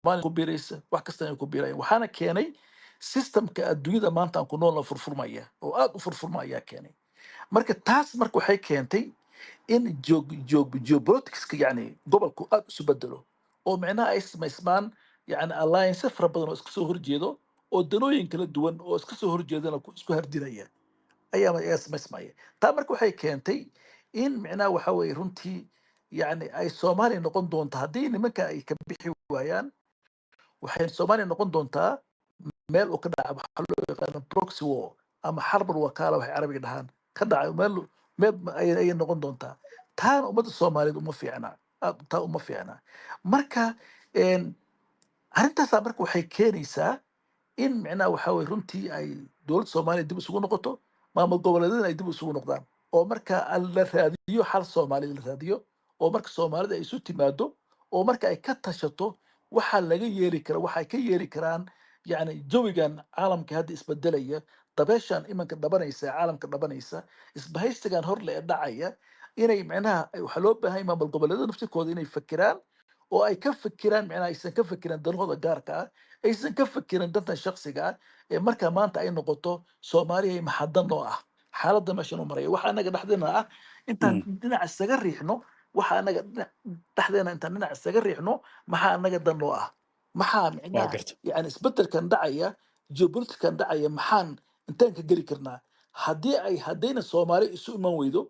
Soomaaliya ku biiraysa wax kastana ay ku biirayaan waxaana keenay systemka adduunyada maanta aan ku noolna furfurmaya oo aad u furfurma ayaa keenay marka taas marka waxay keentay in geopoliticska yani gobolku aad isu bedelo oo micnaha ay samaysmaan yani alliance fara badan oo iska soo horjeedo oo danooyin kala duwan oo iska soo horjeedana isku hardinaya ayaa samaysmaya taa marka waxay keentay in micnaha waxa weeye runtii yani ay soomaaliya noqon doonto haddii nimanka ay ka bixi waayaan waxay soomaaliya noqon doontaa meel uu ka dhaca waxaa loo yaqaano proxy war ama xarbal wakaala waxay carabiga dhahaan ka dhacay meel ayay noqon doontaa taana ummadda soomaaliyeed uma fiicna taa uma fiicna marka arrintaasaa marka waxay keenaysaa in micnaha waxa weye runtii ay dowladda soomaaliya dib isugu noqoto maamul goboleedyadana ay dib isugu noqdaan oo marka la raadiyo xal soomaaliya la raadiyo oo marka soomaalida ay isu timaado oo marka ay ka tashato waxaa laga yeeli kara waxay ka yeeli karaan yani jawigan caalamka hadda isbedelaya dabeeshan imanka dhabanaysa caalamka dhabanaysa isbahaysigan horle ee dhacaya inay micnaha waxaa loo baahan yahay maamul goboleedyada naftirkooda inay fakiraan oo ay ka fakiraan micnaha aysan ka fakiran danahooda gaarka ah aysan ka fakiran dantan shaksiga ah ee marka maanta ay noqoto soomaaliya maxadan noo ah xaaladda meeshan u maraya waxa anaga dhexdeena ah intaan dhinac isaga riixno waxa anaga dhexdeena intaan dhinac isaga riixno maxaa anaga dan noo ah maxaa micnaha yani isbedelkan dhacaya geopolitican dhacaya maxaan intaan ka geli karnaa haddayna soomaali isu iman weydo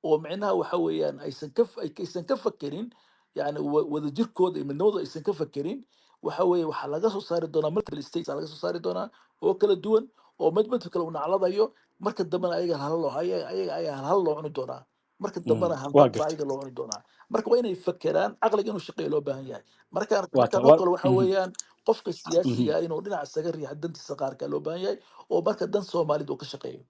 oo micnaha waxa weeyaan aysan ka fakerin yani wadajirkooda iyo midnimadu aysan ka fakerin waxa weeye waxaa laga soo saari doonaa multiple states aa laga soo saari doonaa oo kala duwan oo midba kale u nacladayo marka dambena ayaga ayaa halhal loo cuni doonaa marka dambena halhal baa ayaga loo cuni doonaa marka waa inay fakeraan caqliga inuu shaqeeyo loo baahan yahay markaan oo kale waxa weeyaan qofka siyaasiga inuu dhinac isaga riixa dantiisa qaarka loo baahan yahay oo marka dan soomaalida uu ka shaqeeyo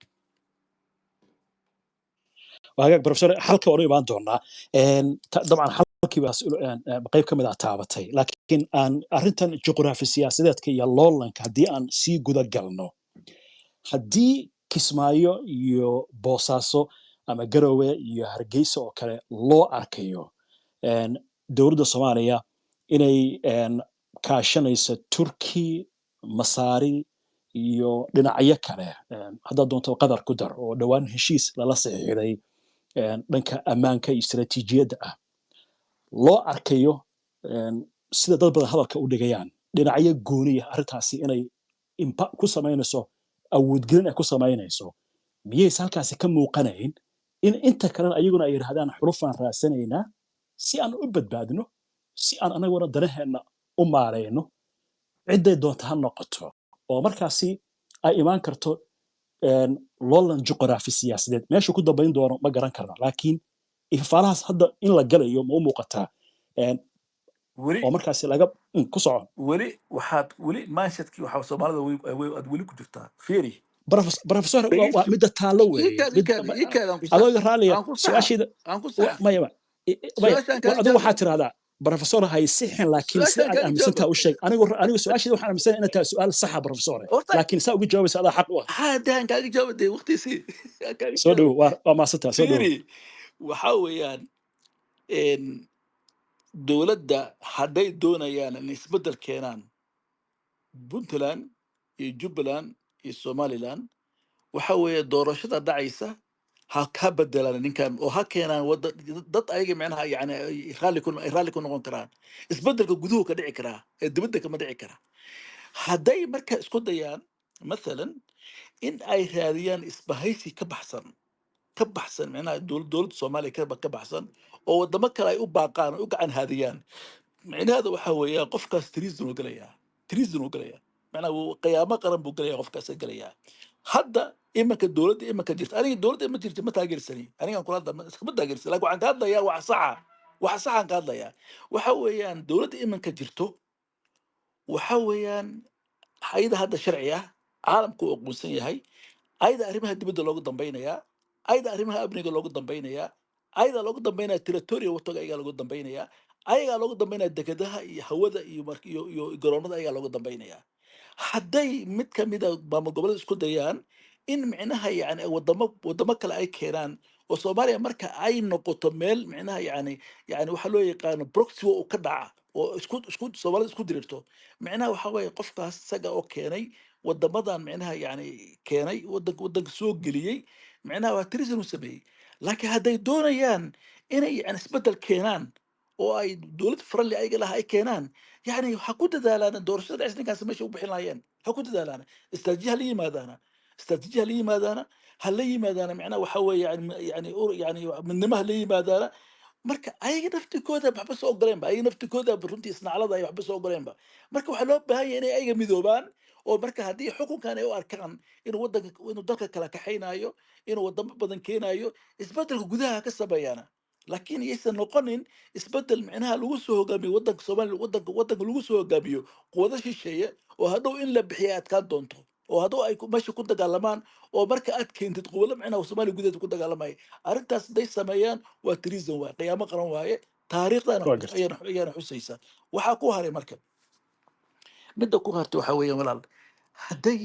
وهاجاك بروفيسور حلقة قريبة عن دونا طبعا حلقة بس قيب كم إذا تعبتي لكن أن أرنتن جغرافيا السياسية كي يلون كهدي أن سي جودا جلنا هدي كسمايو يو بوساسو أما جروي يو هرجيسو كله لو أركيو أن دولة الصومالية إني أن كاشنيس تركي مصاري iyo dhinacyo kale hadda doonto qadar ku dar oo dhawaan heshiis lala saxiixday dhanka ammaanka iyo istaraatiijiyadda ah loo arkayo sida dad badan hadalka u dhigayaan dhinacyo gooniya arrintaasi inay ku samaynayso awoodgelin ay ku samaynayso miyayse halkaasi ka muuqanayn in inta kalena ayaguna ay yidhahdaan xulufaan raasanaynaa si aan u badbaadino si aan anaguna danaheenna u maarayno cidday doonta ha noqoto oo markaasi ay imaan karto loolan juqraafi siyaasadeed meesha ku dambayn doono ma garan karna laakiin ifaalahaas hadda in la galayo ma u muuqataa oo markaasi laga ku soco weli manshadkii waxaa soomaalida aad weli ku jirtaa fiiri professor waa midda taallo weeye adooga raaliya su-aasheeda maya adigu waxaad tirahdaa بروفيسور هاي سحن لكن سأل أمسنتها وشيء أنا سؤال شيء وحنا مسنا أنت سؤال صح بروفيسور لكن سأقول جواب هذا حق هذا أنت قاعد تجاوب ده وقتي سي سودو وما ستها سودو وحاول إن دولة ده حدي دونا يعني نسبة الكينان بنتلان يجبلان الصوماليلان وحاول دورشة دعيسة ha ka bedelaan ninkan oo ha keenaan dad ayaga macnaha yani raalli ku noqon karaan isbedelka guduhu ka dhici karaa ee dibadda kama dhici kara hadday marka isku dayaan mathalan in ay raadiyaan isbahaysi ka baxsan macnaha dowladda soomaaliya ka baxsan oo wadamo kale ay u baaqaan u gacan haadiyaan micnaheeda waxaa weeyaan qofkaas treason uu gelayaa macnaha qiyaamo qaran buu gelayaa qofkaas gelayaa hadda imanka dowladda imanka jirta aniga dowladda ima jirta ma taageersani anigaan kula hadla iskama taageersan laakiin waxaan ka hadlayaa wax saxaan ka hadlayaa waxa weeyaan dowladda imanka jirto waxa weeyaan ayada hadda sharci ah caalamku uu aqoonsan yahay ayada arrimaha dibadda loogu dambaynayaa ayada arrimaha amniga loogu dambaynayaa ayada loogu dambaynaya territorial watoga ayagaa loogu dambaynayaa ayagaa loogu dambaynaya dekedaha iyo hawada iyo garoomada ayagaa loogu dambaynayaa hadday mid ka mida maamul goboleed isku dayaan in micnaha yani wadamo kale ay keenaan oo soomaaliya marka ay noqoto meel micnaha yani waxa loo yaqaano proxy uu ka dhaca oo isku soomaalida isku dirirto micnaha waxa weeye qofkaas isaga oo keenay wadamadan micnaha yani keenay wadanka soo geliyey micnaha waa treason u sameeyey laakiin hadday doonayaan inay yani isbedel keenaan oo ay dowlad friendly ayaga laha ay keenaan yani ha ku dadaalaan doorashada dhexis ninkaas meesha u bixin lahaayeen ha ku dadaalaan istaraatiiji ha la yimaadaana استراتيجية اللي يمادانا هل لي يمادانا معنا وحوي يعني من هل لي يمادانا marka ayaga naftikooda waxba soo ogoleen ba ayaga naftikooda runtii isnaclada ay waxba soo ogoleen ba marka waxaa loo baahan yahay inay ayaga midoobaan oo marka haddii xukunkan ay u arkaan inuu dalka kala kaxaynayo inuu wadamo badan keenayo isbedelka gudaha ka sameeyaana laakiin iyaysan noqonin isbedel micnaha lagu soo hogaamiyo wadanka soomaaliya wadanka lagu soo hogaamiyo quwado shisheeye oo hadhow in la bixiya adkaan doonto oo hadhow ay meesha ku dagaalamaan oo marka aad keentid quwado micnaha soomaaliya gudaheeda ku dagaalamaya arrintaas hadday sameeyaan waa treason waaye qiyaamo qaran waaye taariikhdana waa gartay ayaana xusaysa waxaa ku haray marka midda ku hartay waxaa weeyaan walaal hadday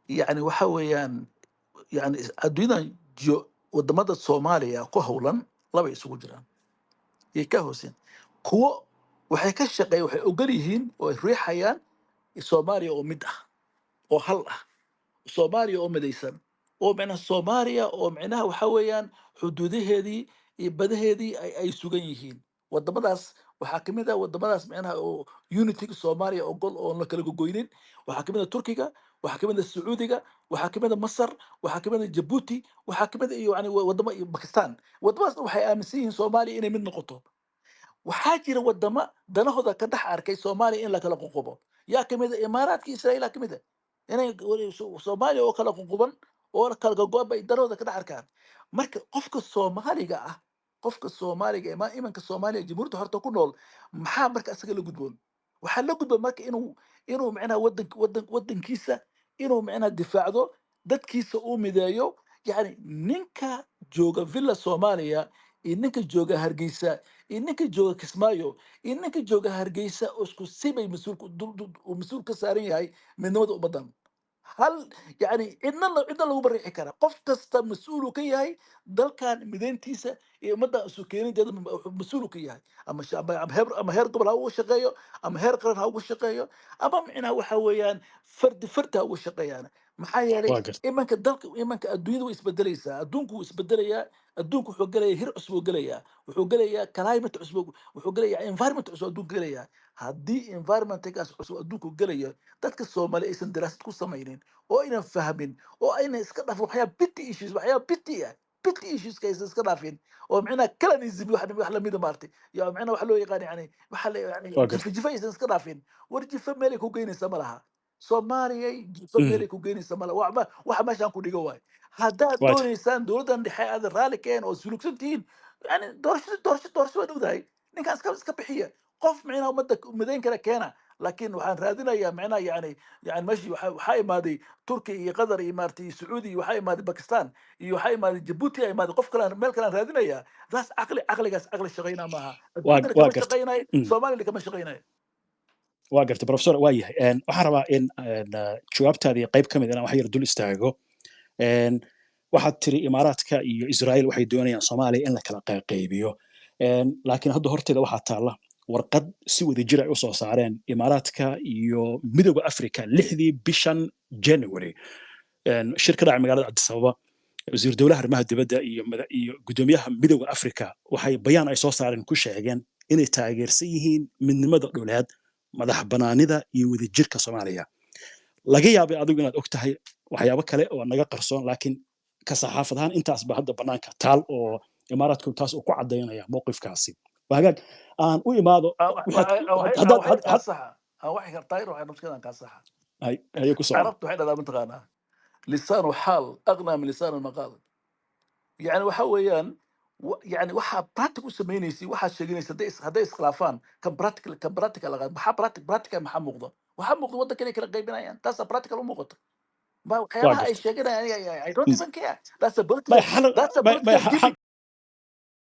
yani waxa weeyaan yani adduunyadan wadamada soomaaliya ku howlan labay isugu jiraan yay ka hooseen kuwo waxay ka shaqeeya waxay ogol yihiin oo ay riixayaan soomaaliya oo mid ah oo hal ah soomaaliya oo midaysan oo micnaha soomaaliya oo micnaha waxa weeyaan xuduudaheedii iyo badaheedii ay sugan yihiin wadamadaas waxaa kamid ah wadamadaas micnaha oo unityga soomaaliya ogol oon la kala gogoynin waxaa kamid ah turkiga waxaa kamid ah sacuudiga waxaa kamid ah masar waxaa kamid ah jabuuti waxaa kamid ah yani wadamo iyo bakistan wadamadaas waxay aaminsan yihiin soomaaliya inay mid noqoto waxaa jira wadamo danahooda ka dhex arkay soomaaliya in la kala qoqobo yaa kamid ah imaaraadka israa'iila kamid ah inay soomaaliya oo kala qoqoban oo kala gogo'an bay danahooda ka dhex arkaan marka qofka soomaaliga ah qofka soomaaliga imanka soomaaliya jamhuuriyadda horta ku nool maxaa marka isaga la gudboon waxaa la gudboon marka inuu micnaha wadankiisa inuu micnaha difaacdo dadkiisa uu mideeyo yani ninka jooga villa soomaaliya iyo ninka jooga hargeysa iyo ninka jooga kismaayo iyo ninka jooga hargeysa oo isku sibay mas-uul ka saaran yahay midnimada ummadan hal yani cidna lagu bariixi kara qof kasta mas-uulu ka yahay dalkan mideyntiisa iyo ummadda isu keeninteeda mas-uulu ka yahay ama heer gobol ha uga shaqeeyo ama heer qaran ha uga shaqeeyo ama micnaha waxa weeyaan fardi ha uga shaqeeyaan maxaa yeelay waa gartay imanka adduunyada way isbedelaysaa adduunku wuu isbedelayaa adduunku wuxuu gelayaa hir cusub uu gelayaa wuxuu gelayaa climate cusub wuxuu gelayaa environment cusub adduunku gelayaa haddii environmentkaas cusub adduunku gelaya dadka soomaali aysan daraasad ku samaynin oo aynan fahmin oo aynan iska dhaafin waxyaaba bitty issues aysan iska dhaafin oo micnaha calanism wax lamida maartay ya micnaha waxa loo yaqaan yani waxa la yani waa gartay jifa aysan iska dhaafin war jifa meelay ku geynaysa ma laha soomaaliyay jifa meelay ku geynaysa ma laha waxa meeshaan ku dhigo waay haddaad waa doonaysaan dowladdan dhexe aad raalli keen oo sulugsan tihiin yani doorasho waa dhowdahay ninkaan iska bixiya qof micnaha ummadda midayn kale keena laakiin waxaan raadinayaa micnaha yani meeshii waxaa imaaday turki iyo qatar iyo maarata iyo sacuudi iyo waxaa imaaday bakistan iyo waxaa imaaday jabuuti aa imaaday qof kale meel kalean raadinayaa taas caqligaas caqli shaqaynaa maaha adduunyadana waa kama gartay shaqaynayo soomaaliyana kama shaqaynayo waa gartay professor waa yahay waxaan rabaa in jawaabtaadii qayb ka mid inaan wax yar dul istaago waxaad tiri imaaraadka iyo israa'iil waxay doonayaan soomaaliya in la kala qaybiyo laakiin hadda horteeda waxaa taalla warqad si wada jir ay u soo saareen imaaraadka iyo midooda africa 6dii bishan january shir ka dhacay magaalada cabdis ababa wasiir dowlaha arrimaha dibadda iyo gudoomiyaha midooda africa waxay bayaan ay soo saareen ku sheegeen inay taageersan yihiin midnimada dhuleed madax banaanida iyo wadajirka soomaaliya laga yaabay adigu inaad og tahay waxyaabo kale oo naga qarsoon laakiin ka saxaafad ahaan intaasba hadda banaanka taal oo imaaraadku taas uu ku cadaynaya mowqifkaasi hagaag aan u imaado waxay kartaa waxay nafskeedan kaa saxa haye ku socda carabtu waxay dhahdaa mataqaanaa lisaanu xaal aqnaa min lisaan maqaal يعني waxa weeyaan يعني waxa practical u samaynaysi waxa sheeganaysa haday iskhilaafaan kan practical laga maxaa practical maxaa muuqda waxa muuqda waddanka inay kala qaybinayaan taas practical u muuqata ma waxyaabaha ay sheeganayaan I don't even care that's a political gimmick